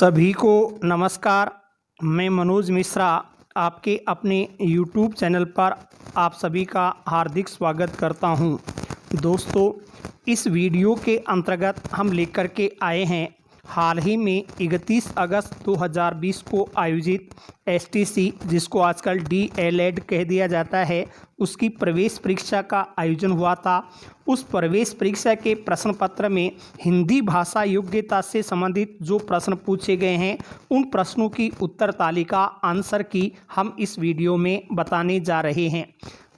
सभी को नमस्कार। मैं मनोज मिश्रा आपके अपने YouTube चैनल पर आप सभी का हार्दिक स्वागत करता हूं। दोस्तों, इस वीडियो के अंतर्गत हम लेकर के आए हैं हाल ही में 31 अगस्त 2020 को आयोजित एसटीसी, जिसको आजकल डीएलएड कह दिया जाता है, उसकी प्रवेश परीक्षा का आयोजन हुआ था। उस प्रवेश परीक्षा के प्रश्न पत्र में हिंदी भाषा योग्यता से संबंधित जो प्रश्न पूछे गए हैं, उन प्रश्नों की उत्तर तालिका आंसर की हम इस वीडियो में बताने जा रहे हैं।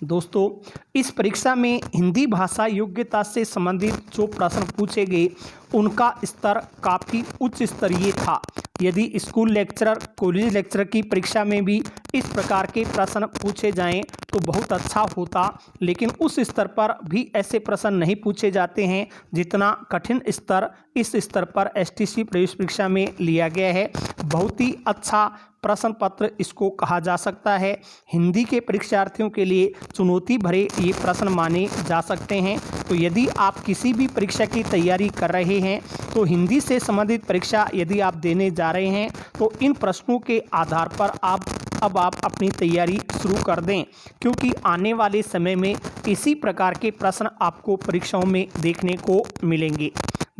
दोस्तों, इस परीक्षा में हिंदी भाषा योग्यता से संबंधित जो प्रश्न पूछे गए, उनका स्तर काफ़ी उच्च स्तरीय था। यदि स्कूल लेक्चरर, कॉलेज लेक्चरर की परीक्षा में भी इस प्रकार के प्रश्न पूछे जाएं तो बहुत अच्छा होता, लेकिन उस स्तर पर भी ऐसे प्रश्न नहीं पूछे जाते हैं जितना कठिन स्तर इस स्तर पर एसटीसी प्रवेश परीक्षा में लिया गया है। बहुत ही अच्छा प्रश्न पत्र इसको कहा जा सकता है। हिंदी के परीक्षार्थियों के लिए चुनौती भरे ये प्रश्न माने जा सकते हैं। तो यदि आप किसी भी परीक्षा की तैयारी कर रहे हैं तो हिंदी से संबंधित परीक्षा यदि आप देने जा रहे हैं तो इन प्रश्नों के आधार पर आप अपनी तैयारी शुरू कर दें, क्योंकि आने वाले समय में इसी प्रकार के प्रश्न आपको परीक्षाओं में देखने को मिलेंगे।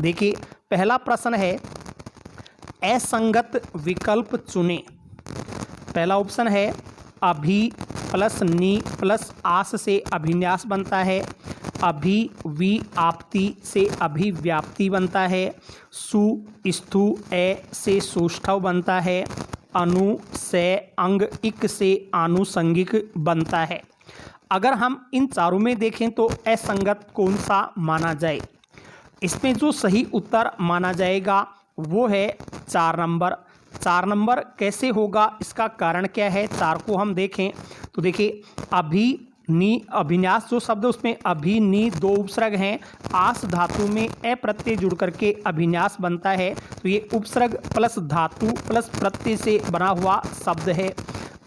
देखिए, पहला प्रश्न है, असंगत विकल्प चुनें। पहला ऑप्शन है, अभी प्लस नी प्लस आस से अभिन्यास बनता है। अभिव्याप्ति से अभिव्याप्ति बनता है। सु स्थु ए से सौष्ठव बनता है। अनु से अंग इक से आनुषंगिक बनता है। अगर हम इन चारों में देखें तो असंगत कौन सा माना जाए? इसमें जो सही उत्तर माना जाएगा वो है 4 नंबर। 4 नंबर कैसे होगा, इसका कारण क्या है? 4 को हम देखें तो देखिए, अभी नी अभिन्यास जो शब्द है उसमें अभी नी 2 उपसर्ग हैं। आस धातु में ए प्रत्यय जुड़ करके अभिन्यास बनता है, तो ये उपसर्ग प्लस धातु प्लस प्रत्यय से बना हुआ शब्द है।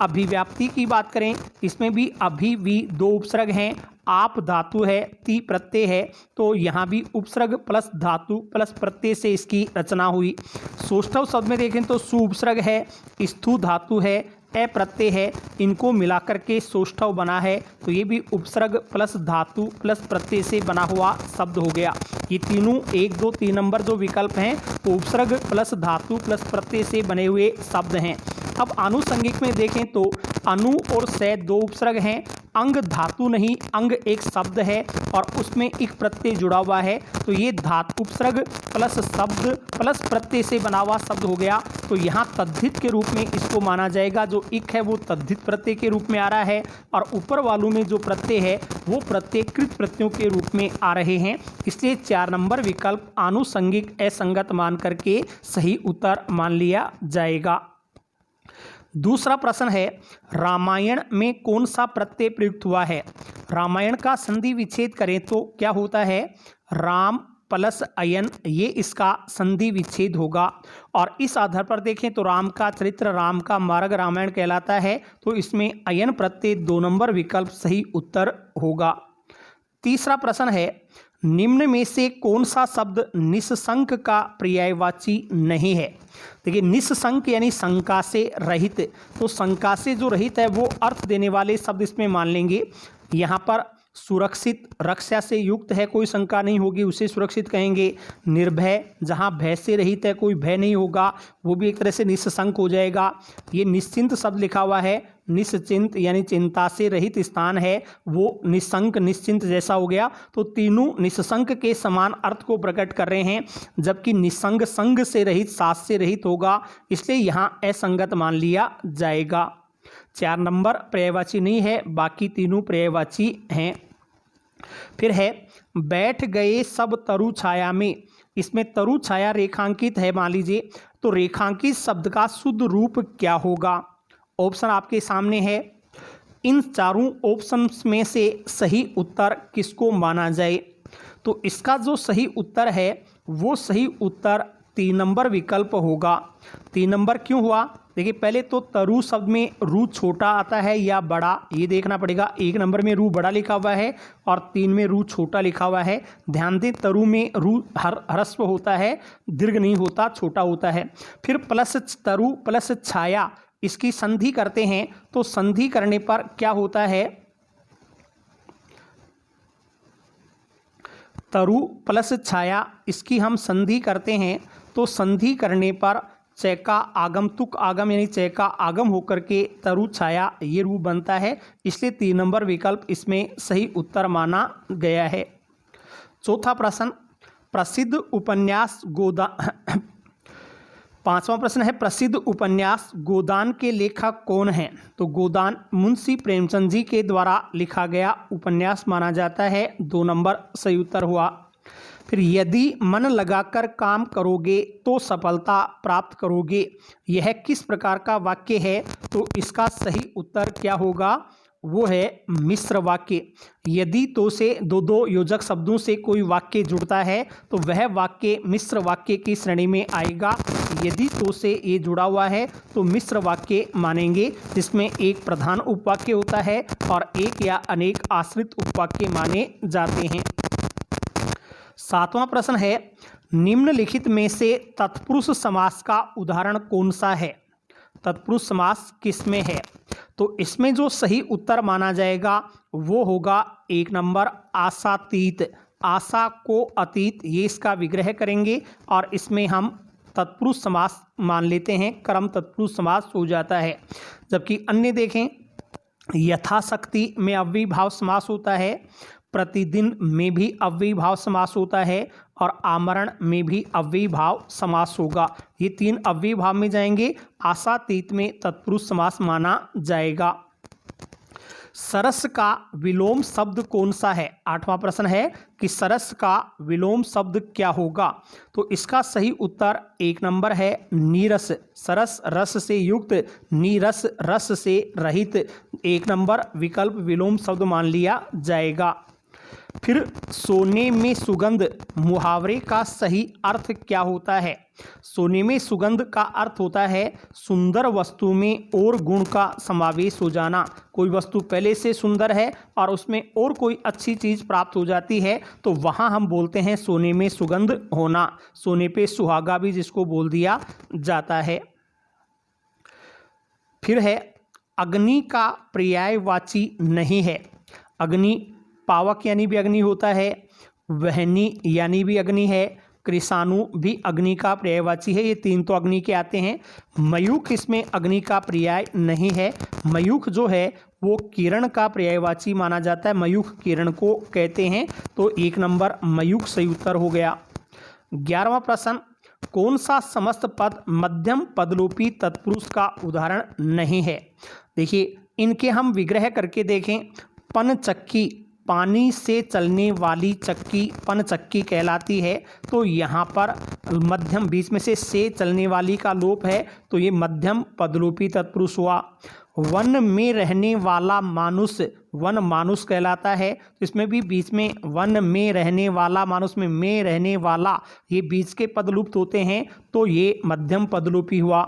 अभिव्याप्ति की बात करें, इसमें भी अभी भी 2 उपसर्ग हैं। आप धातु है, ती प्रत्यय है, तो यहाँ भी उपसर्ग प्लस धातु प्लस प्रत्यय से इसकी रचना हुई। सौष्ठव शब्द में देखें तो सु उपसर्ग है, स्थु धातु है, ए प्रत्यय है, इनको मिलाकर के सौष्ठव बना है, तो ये भी उपसर्ग प्लस धातु प्लस प्रत्यय से बना हुआ शब्द हो गया। ये तीनों 1, 2, 3 नंबर जो विकल्प हैं वो उपसर्ग प्लस धातु प्लस प्रत्यय से बने हुए शब्द हैं। अब आनुषंगिक में देखें तो अनु और से 2 उपसर्ग हैं। अंग धातु नहीं, अंग एक शब्द है और उसमें एक प्रत्यय जुड़ा हुआ है, तो ये धातु उपसर्ग प्लस शब्द प्लस प्रत्यय से बना हुआ शब्द हो गया। तो यहाँ तद्धित के रूप में इसको माना जाएगा। जो इक है वो तद्धित प्रत्यय के रूप में आ रहा है और ऊपर वालों में जो प्रत्यय है वो प्रत्यय कृत प्रत्ययों के रूप में आ रहे हैं। इसलिए 4 नंबर विकल्प आनुषंगिक असंगत मान करके सही उत्तर मान लिया जाएगा। दूसरा प्रश्न है, रामायण में कौन सा प्रत्यय प्रयुक्त हुआ है? रामायण का संधि विच्छेद करें तो क्या होता है? राम प्लस अयन, ये इसका संधि विच्छेद होगा। और इस आधार पर देखें तो राम का चरित्र, राम का मार्ग रामायण कहलाता है, तो इसमें अयन प्रत्यय 2 नंबर विकल्प सही उत्तर होगा। तीसरा प्रश्न है, निम्न में से कौन सा शब्द निस्संक का पर्यायवाची नहीं है? देखिए, निस्संक यानी शंका से रहित, तो शंका से जो रहित है वो अर्थ देने वाले शब्द इसमें मान लेंगे। यहाँ पर सुरक्षित, रक्षा से युक्त है, कोई शंका नहीं होगी, उसे सुरक्षित कहेंगे। निर्भय, जहाँ भय से रहित है, कोई भय नहीं होगा, वो भी एक तरह से निस्संक हो जाएगा। ये निश्चिंत शब्द लिखा हुआ है, निश्चिंत यानी चिंता से रहित स्थान है, वो निस्संक निश्चिंत जैसा हो गया। तो तीनों निस्संक के समान अर्थ को प्रकट कर रहे हैं, जबकि निस्संग संग से रहित, सास से रहित होगा, इसलिए यहाँ असंगत मान लिया जाएगा। 4 नंबर पर्यायवाची नहीं है, बाकी तीनों पर्यायवाची हैं। फिर है, बैठ गए सब तरु छाया में। इसमें तरु छाया रेखांकित है, मान लीजिए, तो रेखांकित शब्द का शुद्ध रूप क्या होगा? ऑप्शन आपके सामने है। इन चारों ऑप्शंस में से सही उत्तर किसको माना जाए? तो इसका जो सही उत्तर है वो सही उत्तर 3 नंबर विकल्प होगा। 3 नंबर क्यों हुआ? देखिए पहले तो तरु शब्द में रू छोटा आता है या बड़ा, ये देखना पड़ेगा। 1 नंबर में रू बड़ा लिखा हुआ है और 3 में रू छोटा लिखा हुआ है। ध्यान दें तरु में रू ह्रस्व होता है, दीर्घ नहीं होता, छोटा होता है। फिर प्लस तरु प्लस छाया, इसकी संधि करते हैं तो संधि करने पर क्या होता है? तरु प्लस छाया, इसकी हम संधि करते हैं तो संधि करने पर चैका आगमतुक आगम यानी चैका आगम होकर के तरु छाया ये रूप बनता है। इसलिए 3 नंबर विकल्प इसमें सही उत्तर माना गया है। चौथा प्रश्न, प्रसिद्ध उपन्यास गोदान 5वां प्रश्न है, प्रसिद्ध उपन्यास गोदान के लेखक कौन हैं? तो गोदान मुंशी प्रेमचंद जी के द्वारा लिखा गया उपन्यास माना जाता है। 2 नंबर सही उत्तर हुआ। फिर यदि मन लगाकर काम करोगे तो सफलता प्राप्त करोगे, यह किस प्रकार का वाक्य है? तो इसका सही उत्तर क्या होगा? वो है मिश्र वाक्य। यदि तो से 2 योजक शब्दों से कोई वाक्य जुड़ता है तो वह वाक्य मिश्र वाक्य की श्रेणी में आएगा। यदि तो से ये जुड़ा हुआ है तो मिश्र वाक्य मानेंगे, जिसमें एक प्रधान उपवाक्य होता है और एक या अनेक आश्रित उपवाक्य माने जाते हैं। 7वां प्रश्न है, निम्नलिखित में से तत्पुरुष समास का उदाहरण कौन सा है? तत्पुरुष समास किस में है? तो इसमें जो सही उत्तर माना जाएगा वो होगा 1 नंबर आशातीत। आशा को अतीत, ये इसका विग्रह करेंगे और इसमें हम तत्पुरुष समास मान लेते हैं, क्रम तत्पुरुष समास हो जाता है। जबकि अन्य देखें, यथाशक्ति में अव्ययीभाव समास होता है, प्रतिदिन में भी अव्ययीभाव समास होता है और आमरण में भी अव्ययीभाव समास होगा। ये 3 अव्ययीभाव में जाएंगे। आशातीत में तत्पुरुष समास माना जाएगा। सरस का विलोम शब्द कौन सा है? 8वां प्रश्न है कि सरस का विलोम शब्द क्या होगा? तो इसका सही उत्तर 1 नंबर है नीरस। सरस रस से युक्त, नीरस रस से रहित। 1 नंबर विकल्प विलोम शब्द मान लिया जाएगा। फिर सोने में सुगंध मुहावरे का सही अर्थ क्या होता है? सोने में सुगंध का अर्थ होता है सुंदर वस्तु में और गुण का समावेश हो जाना। कोई वस्तु पहले से सुंदर है और उसमें और कोई अच्छी चीज़ प्राप्त हो जाती है तो वहाँ हम बोलते हैं सोने में सुगंध होना। सोने पे सुहागा भी जिसको बोल दिया जाता है। फिर है, अग्नि का पर्यायवाची नहीं है। अग्नि पावक यानी भी अग्नि होता है, वहनी यानी भी अग्नि है, कृषाणु भी अग्नि का पर्यायवाची है। ये 3 तो अग्नि के आते हैं। मयूख इसमें अग्नि का पर्याय नहीं है। मयूख जो है वो किरण का पर्यायवाची माना जाता है, मयूख किरण को कहते हैं। तो 1 नंबर मयूख सही उत्तर हो गया। 11वां प्रश्न, कौन सा समस्त पद मध्यम पदलोपी तत्पुरुष का उदाहरण नहीं है? देखिए इनके हम विग्रह करके देखें। पनचक्की, पानी से चलने वाली चक्की पनचक्की कहलाती है। तो यहाँ पर मध्यम, बीच में से चलने वाली का लोप है तो ये मध्यम पदलोपी तत्पुरुष हुआ। वन में रहने वाला मानुष, वन मानुष कहलाता है। तो इसमें भी बीच में वन में रहने वाला, मानुष में रहने वाला, ये बीच के पद लुप्त होते हैं तो ये मध्यम पदलोपी हुआ।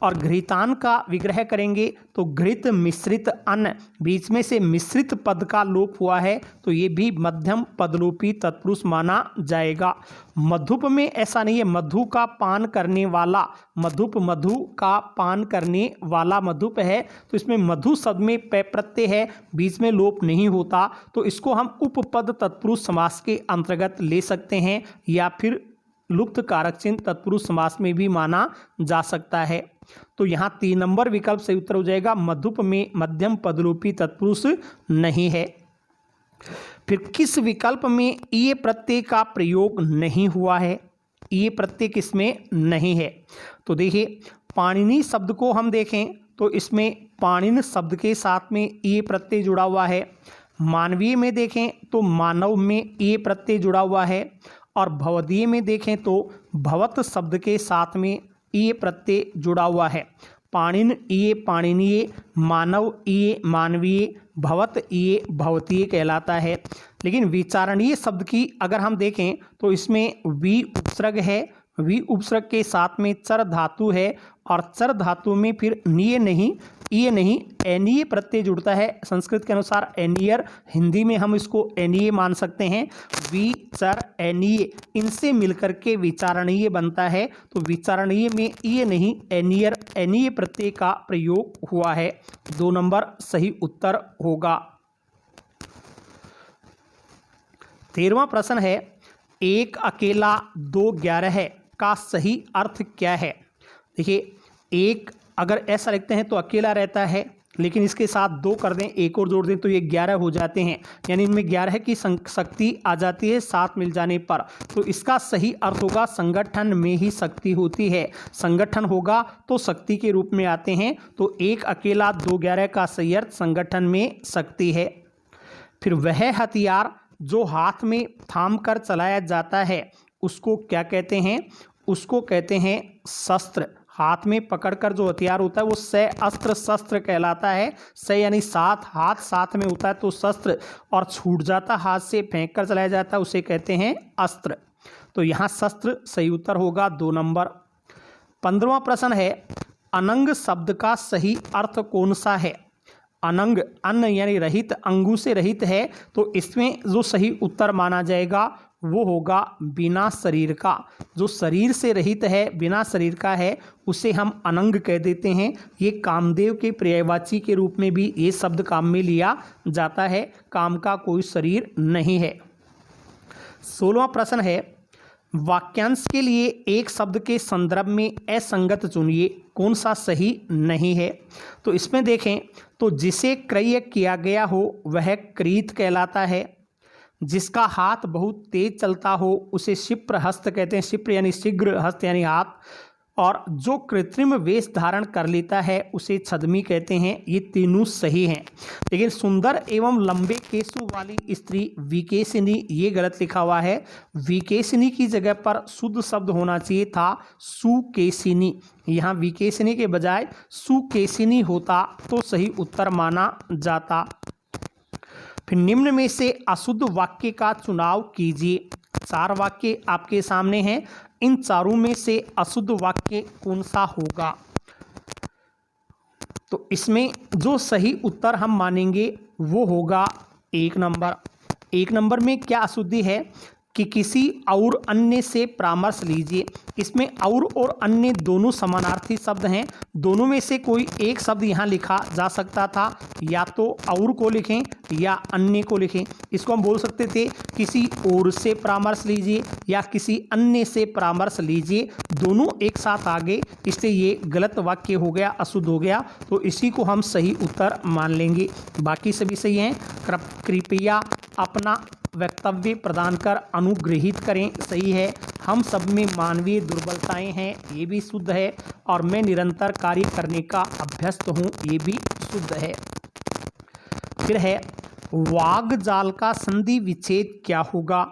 और घृतान का विग्रह करेंगे तो घृत मिश्रित अन्न, बीच में से मिश्रित पद का लोप हुआ है तो ये भी मध्यम पदलोपी तत्पुरुष माना जाएगा। मधुप में ऐसा नहीं है, मधु का पान करने वाला, मधुप मधु का पान करने वाला मधुप है। तो इसमें मधु शब्द में पै प्रत्यय है, बीच में लोप नहीं होता तो इसको हम उपपद तत्पुरुष समास के अंतर्गत ले सकते हैं या फिर लुप्त कारक चिन्ह तत्पुरुष समास में भी माना जा सकता है। तो यहाँ 3 नंबर विकल्प सही उत्तर हो जाएगा। मधुप में मध्यम पदलोपी तत्पुरुष नहीं है। फिर किस विकल्प में ये प्रत्यय का प्रयोग नहीं हुआ है? ये प्रत्यय किसमें नहीं है? तो देखिए पाणिनि शब्द को हम देखें तो इसमें पाणिन शब्द के साथ में ये प्रत्यय जुड़ा हुआ है। मानवीय में देखें तो मानव में ये प्रत्यय जुड़ा हुआ है और भवदीय में देखें तो भवत शब्द के साथ में ये प्रत्यय जुड़ा हुआ है। पाणिन ये पाणिनीय, मानव ये मानवीय, भवत ये भवतीय कहलाता है। लेकिन विचारणीय शब्द की अगर हम देखें तो इसमें वी उपसर्ग है, वी उपसर्ग के साथ में चर धातु है और चर धातु में फिर निय नहीं, ये नहीं, एनीय प्रत्यय जुड़ता है। संस्कृत के अनुसार एनियर, हिंदी में हम इसको एनीय मान सकते हैं। विचर एनीय, इनसे मिलकर के विचारणीय बनता है। तो विचारणीय में ये नहीं, एनियर, एनीय प्रत्यय का प्रयोग हुआ है। 2 नंबर सही उत्तर होगा। 13वां प्रश्न है, एक अकेला 2 11 का सही अर्थ क्या है? देखिए, एक अगर ऐसा लिखते हैं तो अकेला रहता है, लेकिन इसके साथ 2 कर दें, एक और जोड़ दें तो ये 11 हो जाते हैं, यानी इनमें 11 की शक्ति आ जाती है 7 मिल जाने पर। तो इसका सही अर्थ होगा संगठन में ही शक्ति होती है। संगठन होगा तो शक्ति के रूप में आते हैं। तो एक अकेला 2 11 का सही अर्थ संगठन में शक्ति है। फिर वह हथियार जो हाथ में थाम कर चलाया जाता है उसको क्या कहते हैं? उसको कहते हैं शस्त्र। हाथ में पकड़कर जो हथियार होता है वो अस्त्र शस्त्र कहलाता है। यानी 7, हाथ साथ में होता है तो शस्त्र, और छूट जाता हाथ से फेंक कर चलाया जाता है उसे कहते हैं अस्त्र। तो यहाँ शस्त्र सही उत्तर होगा 2 नंबर। 15वां प्रश्न है, अनंग शब्द का सही अर्थ कौन सा है? अनंग, अन्न यानी रहित, अंगू से रहित है, तो इसमें जो सही उत्तर माना जाएगा वो होगा बिना शरीर का। जो शरीर से रहित है, बिना शरीर का है, उसे हम अनंग कह देते हैं। ये कामदेव के पर्यायवाची के रूप में भी ये शब्द काम में लिया जाता है। काम का कोई शरीर नहीं है। 16वां प्रश्न है, वाक्यांश के लिए एक शब्द के संदर्भ में असंगत चुनिए, कौन सा सही नहीं है? तो इसमें देखें तो जिसे क्रय किया गया हो वह क्रीत कहलाता है। जिसका हाथ बहुत तेज चलता हो उसे क्षिप्र हस्त कहते हैं। क्षिप्र यानी शीघ्र, हस्त यानी हाथ। और जो कृत्रिम वेश धारण कर लेता है उसे छद्मी कहते हैं। ये तीनों सही हैं। लेकिन सुंदर एवं लंबे केशों वाली स्त्री विकेशिनी, ये गलत लिखा हुआ है। विकेशिनी की जगह पर शुद्ध शब्द होना चाहिए था सुकेशिनी। यहाँ विकेशिनी के बजाय सुकेशिनी होता तो सही उत्तर माना जाता। फिर निम्न में से अशुद्ध वाक्य का चुनाव कीजिए। 4 वाक्य आपके सामने हैं। इन चारों में से अशुद्ध वाक्य कौन सा होगा? तो इसमें जो सही उत्तर हम मानेंगे वो होगा 1 नंबर। 1 नंबर में क्या अशुद्धि है कि किसी और अन्य से परामर्श लीजिए। इसमें और अन्य दोनों समानार्थी शब्द हैं। दोनों में से कोई एक शब्द यहाँ लिखा जा सकता था, या तो और को लिखें या अन्य को लिखें। इसको हम बोल सकते थे किसी और से परामर्श लीजिए या किसी अन्य से परामर्श लीजिए, दोनों एक साथ आ गए, इसलिए ये गलत वाक्य हो गया, अशुद्ध हो गया। तो इसी को हम सही उत्तर मान लेंगे। बाकी सभी सही हैं। कृपया अपना वक्तव्य प्रदान कर अनुग्रहित करें, सही है। हम सब में मानवीय दुर्बलताएं हैं, ये भी शुद्ध है। और मैं निरंतर कार्य करने का अभ्यस्त हूँ, ये भी शुद्ध है। फिर है, वाग जाल का संधि विच्छेद क्या होगा?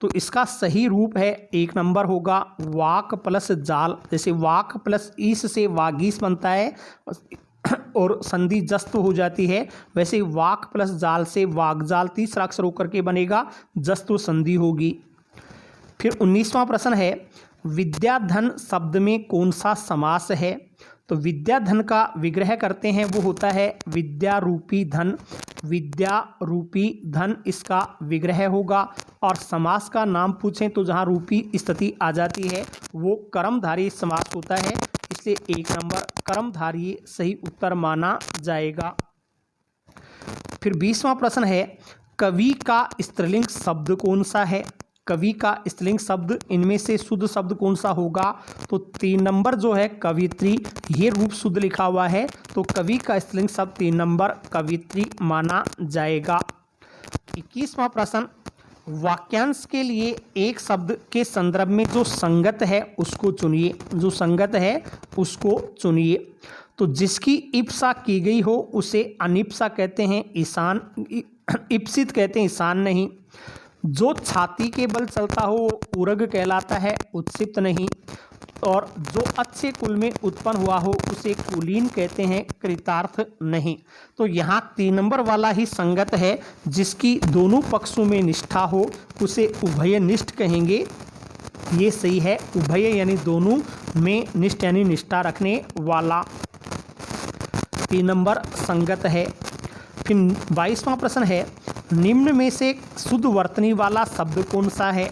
तो इसका सही रूप है 1 नंबर होगा वाक प्लस जाल। जैसे वाक प्लस ईस से वागीस बनता है और संधि जस्त हो जाती है, वैसे वाक प्लस जाल से वागजाल तीसरा अक्षर होकर के बनेगा, जस्त संधि होगी। फिर 19वां प्रश्न है, विद्याधन शब्द में कौन सा समास है? तो विद्याधन का विग्रह करते हैं, वो होता है विद्या रूपी धन। विद्या रूपी धन इसका विग्रह होगा। और समास का नाम पूछें तो जहाँ रूपी स्थिति आ जाती है वो कर्मधारय समास होता है, इसलिए 1 नंबर कर्मधारय सही उत्तर माना जाएगा। फिर 20वां प्रश्न है, कवि का स्त्रीलिंग शब्द कौन सा है? कवि का स्त्रीलिंग शब्द इनमें से शुद्ध शब्द कौन सा होगा? तो 3 नंबर जो है कवित्री, ये रूप शुद्ध लिखा हुआ है, तो कवि का स्त्रीलिंग शब्द 3 नंबर कवित्री माना जाएगा। 21वां प्रश्न, वाक्यांश के लिए एक शब्द के संदर्भ में जो संगत है उसको चुनिए। जो संगत है उसको चुनिए। तो जिसकी इप्सा की गई हो उसे अनिप्सा कहते हैं, ईशान इप्सित कहते हैं, ईशान नहीं। जो छाती के बल चलता हो वो उरग कहलाता है, उत्सित नहीं। और जो अच्छे कुल में उत्पन्न हुआ हो उसे कुलीन कहते हैं, कृतार्थ नहीं। तो यहाँ 3 नंबर वाला ही संगत है। जिसकी दोनों पक्षों में निष्ठा हो उसे उभयनिष्ठ कहेंगे। ये सही है, उभय यानी दोनों में निष्ठ यानी निष्ठा रखने वाला। 3 नंबर संगत है। फिर 22वां प्रश्न है, निम्न में से शुद्ध वर्तनी वाला शब्द कौन सा है?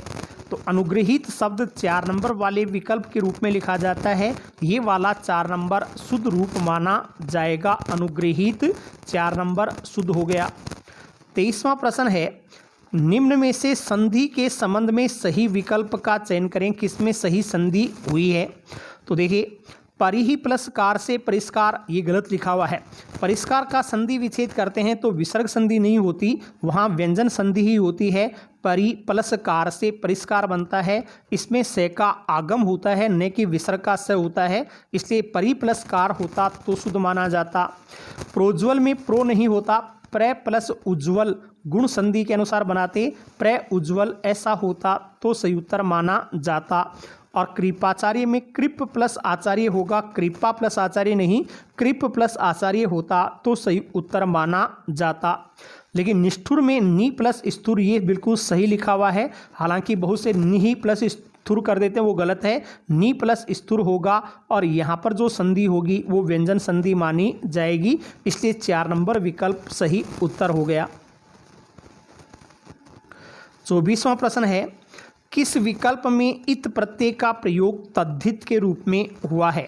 तो अनुग्रहित शब्द 4 नंबर वाले विकल्प के रूप में लिखा जाता है। ये वाला 4 नंबर शुद्ध रूप माना जाएगा। अनुग्रहित 4 नंबर शुद्ध हो गया। 23वां प्रश्न है, निम्न में से संधि के संबंध में सही विकल्प का चयन करें। किसमें सही संधि हुई है? तो देखिए, परिहि प्लस कार से परिष्कार, ये गलत लिखा हुआ है। परिष्कार का संधि विच्छेद करते हैं तो विसर्ग संधि नहीं होती, वहाँ व्यंजन संधि ही होती है। परि प्लस कार से परिष्कार बनता है, इसमें से का आगम होता है, न कि विसर्ग का स होता है, इसलिए परि प्लस कार होता तो शुद्ध माना जाता। प्रोज्वल में प्रो नहीं होता, प्र प्लस उज्ज्वल गुण संधि के अनुसार बनाते, प्र उज्ज्वल ऐसा होता तो सही उत्तर माना जाता। और कृपाचार्य में कृप प्लस आचार्य होगा, कृपा प्लस आचार्य नहीं, कृप प्लस आचार्य होता तो सही उत्तर माना जाता। लेकिन निष्ठुर में नी प्लस स्थुर, ये बिल्कुल सही लिखा हुआ है। हालांकि बहुत से नी प्लस स्थुर कर देते हैं, वो गलत है। नी प्लस स्थुर होगा और यहाँ पर जो संधि होगी वो व्यंजन संधि मानी जाएगी, इसलिए 4 नंबर विकल्प सही उत्तर हो गया। 24वां प्रश्न है, किस विकल्प में इत प्रत्यय का प्रयोग तद्धित के रूप में हुआ है?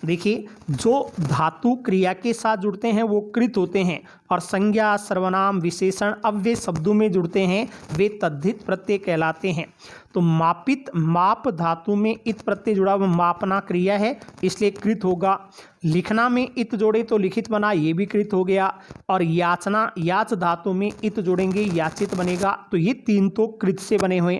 देखिए, जो धातु क्रिया के साथ जुड़ते हैं वो कृत होते हैं, और संज्ञा सर्वनाम विशेषण अव्यय शब्दों में जुड़ते हैं वे तद्धित प्रत्यय कहलाते हैं। तो मापित, माप धातु में इत प्रत्यय जुड़ा हुआ मापना क्रिया है, इसलिए कृत होगा। लिखना में इत जोड़े तो लिखित बना, ये भी कृत हो गया। और याचना, याच धातु में इत जोड़ेंगे याचित बनेगा, तो ये 3 तो कृत से बने हुए।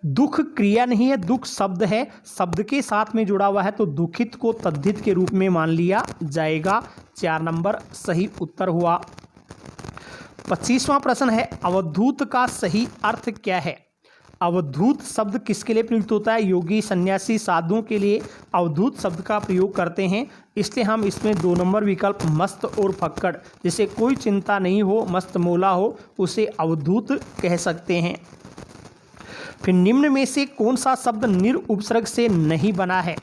दुख क्रिया नहीं है, दुख शब्द है, शब्द के साथ में जुड़ा हुआ है, तो दुखित को तद्धित के रूप में मान लिया जाएगा। 4 नंबर सही उत्तर हुआ। 25वां प्रश्न है, अवधूत का सही अर्थ क्या है? अवधूत शब्द किसके लिए प्रयुक्त होता है? योगी, सन्यासी, साधुओं के लिए अवधूत शब्द का प्रयोग करते हैं, इसलिए हम इसमें 2 नंबर विकल्प मस्त और फक्कड़, जिसे कोई चिंता नहीं हो, मस्त मौला हो, उसे अवधूत कह सकते हैं। फिर निम्न में से कौन सा शब्द निर उपसर्ग से नहीं बना है?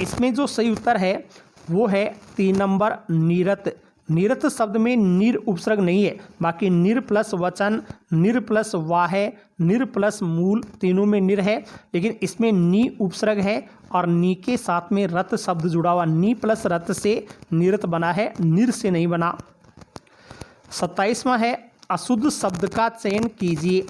इसमें जो सही उत्तर है वो है 3 नंबर निरत। निरत शब्द में निर उपसर्ग नहीं है, बाकी निर प्लस वचन, निर प्लस वाह, निर प्लस मूल, तीनों में निर है, लेकिन इसमें नी उपसर्ग है और नी के साथ में रत शब्द जुड़ा हुआ, नी प्लस रत से निरत बना है, निर से नहीं बना। 27वां है, अशुद्ध शब्द का चयन कीजिए।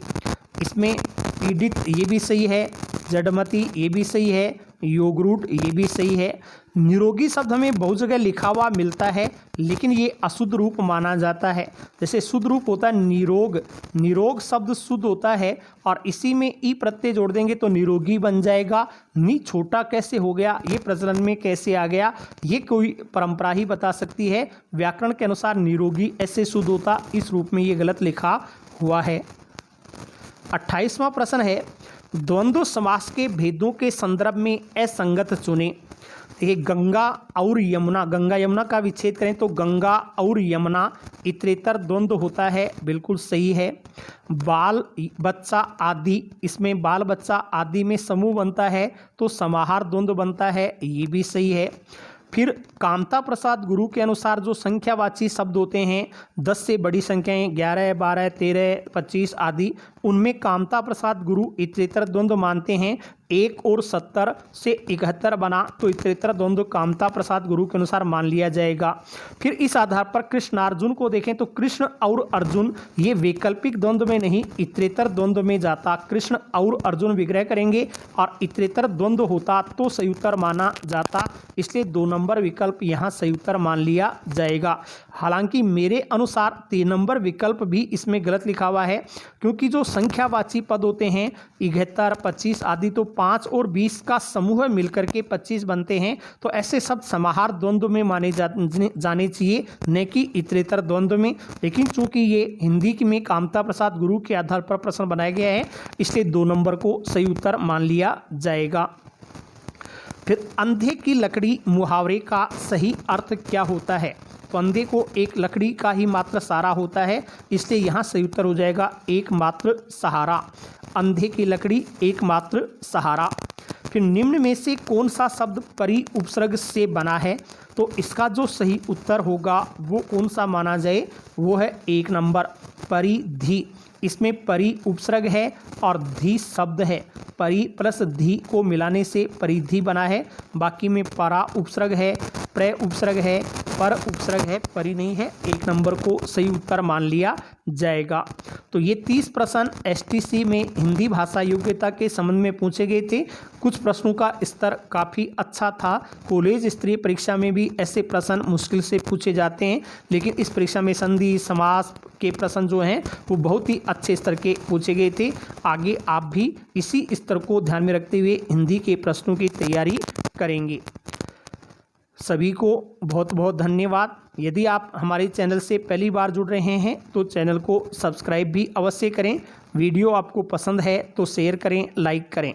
इसमें पीड़ित ये भी सही है, जड़मती ये भी सही है, योगरूट ये भी सही है। निरोगी शब्द हमें बहुत जगह लिखा हुआ मिलता है, लेकिन ये अशुद्ध रूप माना जाता है। जैसे शुद्ध रूप होता है निरोग, निरोग शब्द शुद्ध होता है और इसी में ई प्रत्यय जोड़ देंगे तो निरोगी बन जाएगा। नी छोटा कैसे हो गया, ये प्रचलन में कैसे आ गया, ये कोई परंपरा ही बता सकती है। व्याकरण के अनुसार निरोगी ऐसे शुद्ध होता, इस रूप में ये गलत लिखा हुआ है। 28वां प्रश्न है, द्वंद्व समास के भेदों के संदर्भ में असंगत चुने। देखिए, गंगा और यमुना, गंगा यमुना का विच्छेद करें तो गंगा और यमुना इतरेतर द्वंद्व होता है, बिल्कुल सही है। बाल बच्चा आदि, इसमें बाल बच्चा आदि में समूह बनता है तो समाहार द्वंद्व बनता है, ये भी सही है। फिर कामता प्रसाद गुरु के अनुसार जो संख्यावाची शब्द होते हैं 10 से बड़ी संख्याएं 11, 12, 13, 25 आदि, उनमें कामता प्रसाद गुरु इतरेतर द्वंद्व मानते हैं। 1 और 70 से 71 बना तो इतरेतर द्वंद्व कामता प्रसाद गुरु के अनुसार मान लिया जाएगा। फिर इस आधार पर कृष्णार्जुन को देखें तो कृष्ण और अर्जुन ये वैकल्पिक द्वंद्व में नहीं, इतरेतर द्वंद्व में जाता। कृष्ण और अर्जुन विग्रह करेंगे और इतरेतर द्वंद्व होता तो सही उत्तर माना जाता, इसलिए 2 नंबर विकल्प यहाँ सही उत्तर मान लिया जाएगा। हालांकि मेरे अनुसार 3 नंबर विकल्प भी इसमें गलत लिखा हुआ है, क्योंकि जो संख्यावाची पद होते हैं 71, 25 आदि, तो 5 और 20 का समूह मिलकर के 25 बनते हैं, तो ऐसे शब्द समाहार द्वंद्व में माने जाने चाहिए, न कि इतरेतर द्वंद्व में। लेकिन चूंकि ये हिंदी में कामता प्रसाद गुरु के आधार पर प्रश्न बनाया गया है, इसलिए 2 नंबर को सही उत्तर मान लिया जाएगा। फिर अंधे की लकड़ी मुहावरे का सही अर्थ क्या होता है? तो अंधे को एक लकड़ी का ही मात्र सहारा होता है, इसलिए यहाँ सही उत्तर हो जाएगा एकमात्र सहारा। अंधे की लकड़ी एकमात्र सहारा। फिर निम्न में से कौन सा शब्द परि उपसर्ग से बना है, तो इसका जो सही उत्तर होगा वो कौन सा माना जाए, वो है 1 नंबर परिधि। इसमें परि उपसर्ग है और धी शब्द है, परि प्लस धी को मिलाने से परिधि बना है। बाकी में परा उपसर्ग है, प्र उपसर्ग है, पर उपसर्ग है, परि नहीं है। 1 नंबर को सही उत्तर मान लिया जाएगा। तो ये 30 प्रश्न एसटीसी में हिंदी भाषा योग्यता के संबंध में पूछे गए थे। कुछ प्रश्नों का स्तर काफ़ी अच्छा था। कॉलेज स्तरीय परीक्षा में भी ऐसे प्रश्न मुश्किल से पूछे जाते हैं, लेकिन इस परीक्षा में संधि समास के प्रश्न जो हैं वो बहुत ही अच्छे स्तर के पूछे गए थे। आगे आप भी इसी स्तर को ध्यान में रखते हुए हिंदी के प्रश्नों की तैयारी करेंगे। सभी को बहुत बहुत धन्यवाद। यदि आप हमारे चैनल से पहली बार जुड़ रहे हैं तो चैनल को सब्सक्राइब भी अवश्य करें। वीडियो आपको पसंद है तो शेयर करें, लाइक करें।